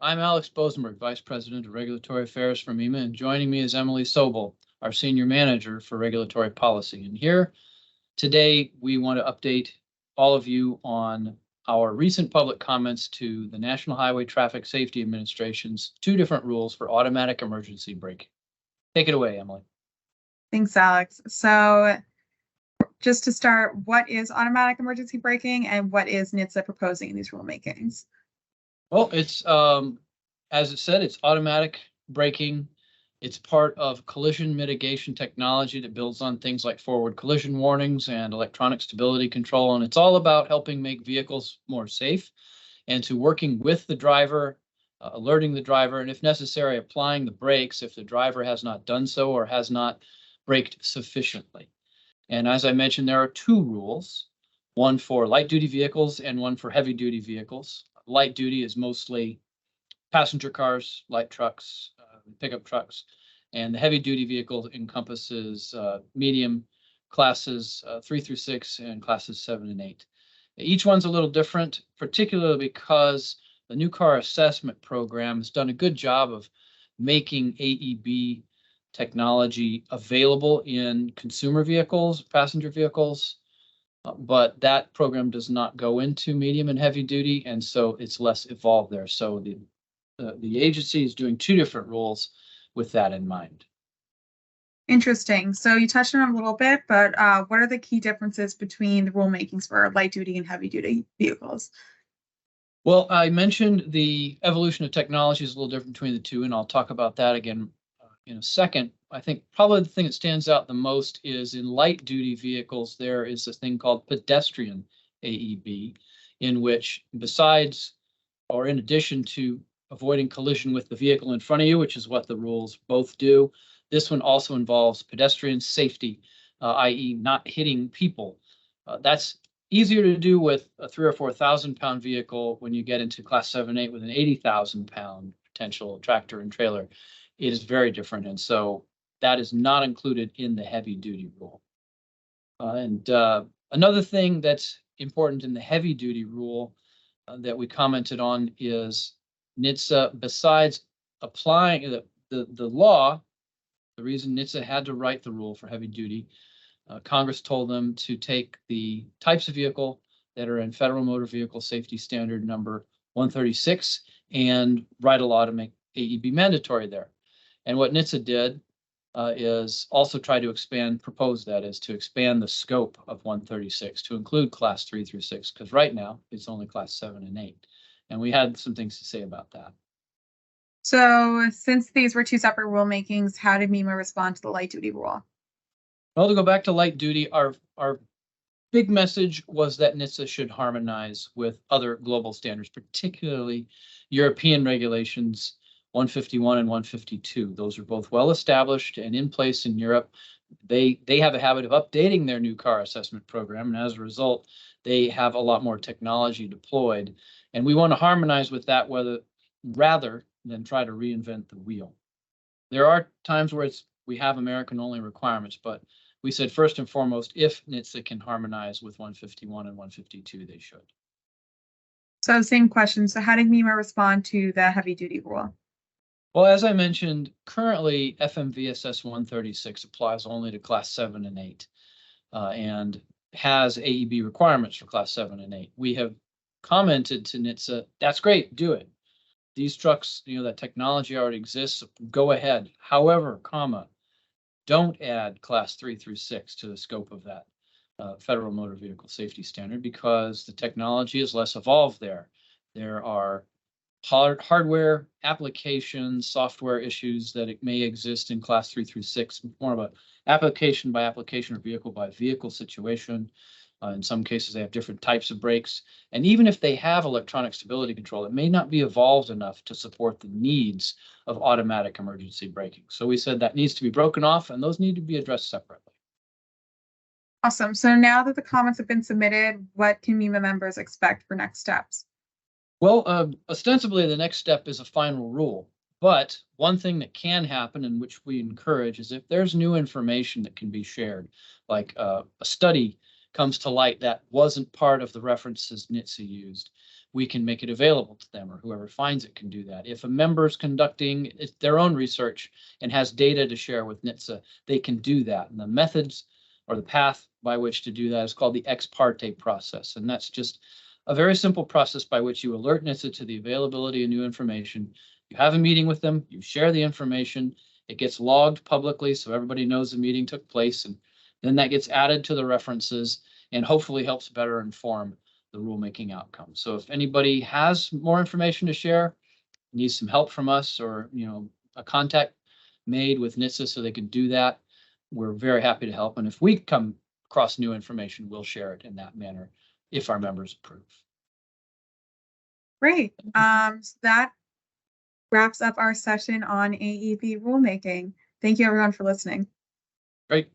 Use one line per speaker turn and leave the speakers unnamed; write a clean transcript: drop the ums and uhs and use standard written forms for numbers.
I'm Alex Bosenberg, Vice President of Regulatory Affairs for MEMA, and joining me is Emily Sobel, our Senior Manager for Regulatory Policy. And here today, we want to update all of you on our recent public comments to the National Highway Traffic Safety Administration's two different rules for automatic emergency braking. Take it away, Emily.
Thanks, Alex. So just to start, what is automatic emergency braking and what is NHTSA proposing in these rulemakings?
Well, it's, as it said, it's automatic braking. It's part of collision mitigation technology that builds on things like forward collision warnings and electronic stability control. And it's all about helping make vehicles more safe and to working with the driver, alerting the driver, and if necessary, applying the brakes if the driver has not done so or has not braked sufficiently. And as I mentioned, there are two rules, one for light duty vehicles and one for heavy duty vehicles. Light duty is mostly passenger cars, light trucks, pickup trucks, and the heavy duty vehicle encompasses medium classes 3 through 6 and classes 7 and 8. Each one's a little different, particularly because the new car assessment program has done a good job of making AEB technology available in consumer vehicles, passenger vehicles, but that program does not go into medium and heavy duty, and so it's less evolved there. So the agency is doing two different rules with that in mind.
Interesting. So you touched on it a little bit, but what are the key differences between the rulemakings for light duty and heavy duty vehicles?
Well, I mentioned the evolution of technology is a little different between the two, and I'll talk about that again in a second. I think probably the thing that stands out the most is in light duty vehicles, there is a thing called pedestrian AEB, in which besides or in addition to avoiding collision with the vehicle in front of you, which is what the rules both do, this one also involves pedestrian safety, i.e. not hitting people. That's easier to do with a 3,000 or 4,000 pound vehicle. When you get into class 7, 8 with an 80,000 pound potential tractor and trailer, it is very different. And so that is not included in the heavy duty rule. Another thing that's important in the heavy duty rule that we commented on is NHTSA, besides applying the law, the reason NHTSA had to write the rule for heavy duty, Congress told them to take the types of vehicle that are in Federal Motor Vehicle Safety Standard number 136 and write a law to make AEB mandatory there. And what NHTSA did is also try to propose to expand the scope of 136 to include class 3 through 6, because right now it's only class 7 and 8. And we had some things to say about that.
So since these were two separate rulemakings, how did MEMA respond to the light duty rule?
Well, to go back to light duty, our big message was that NHTSA should harmonize with other global standards, particularly European regulations 151 and 152. Those are both well established and in place in Europe. They have a habit of updating their new car assessment program, and as a result, they have a lot more technology deployed. And we want to harmonize with that rather than try to reinvent the wheel. There are times where we have American-only requirements, but we said first and foremost, if NHTSA can harmonize with 151 and 152, they should.
So same question. So how did MEMA respond to the heavy-duty rule?
Well, as I mentioned, currently FMVSS 136 applies only to class 7 and 8 and has AEB requirements for class 7 and 8. We have commented to NHTSA, that's great, do it. These trucks, that technology already exists, go ahead. However, don't add class 3 through 6 to the scope of that Federal Motor Vehicle Safety Standard because the technology is less evolved there. There are hardware applications, software issues that it may exist in class 3 through 6, more of a application by application or vehicle by vehicle situation. In some cases, they have different types of brakes. And even if they have electronic stability control, it may not be evolved enough to support the needs of automatic emergency braking. So we said that needs to be broken off, and those need to be addressed separately.
Awesome. So now that the comments have been submitted, what can MEMA members expect for next steps?
Well, ostensibly, the next step is a final rule. But one thing that can happen, and which we encourage, is if there's new information that can be shared, like a study comes to light that wasn't part of the references NHTSA used, we can make it available to them, or whoever finds it can do that. If a member is conducting their own research and has data to share with NHTSA, they can do that. And the methods or the path by which to do that is called the ex parte process. And that's just a very simple process by which you alert NHTSA to the availability of new information. You have a meeting with them, you share the information, it gets logged publicly so everybody knows the meeting took place, and then that gets added to the references and hopefully helps better inform the rulemaking outcome. So if anybody has more information to share, needs some help from us, or a contact made with NHTSA so they can do that, we're very happy to help. And if we come across new information, we'll share it in that manner if our members approve.
Great. So that wraps up our session on AEP rulemaking. Thank you everyone for listening.
Great.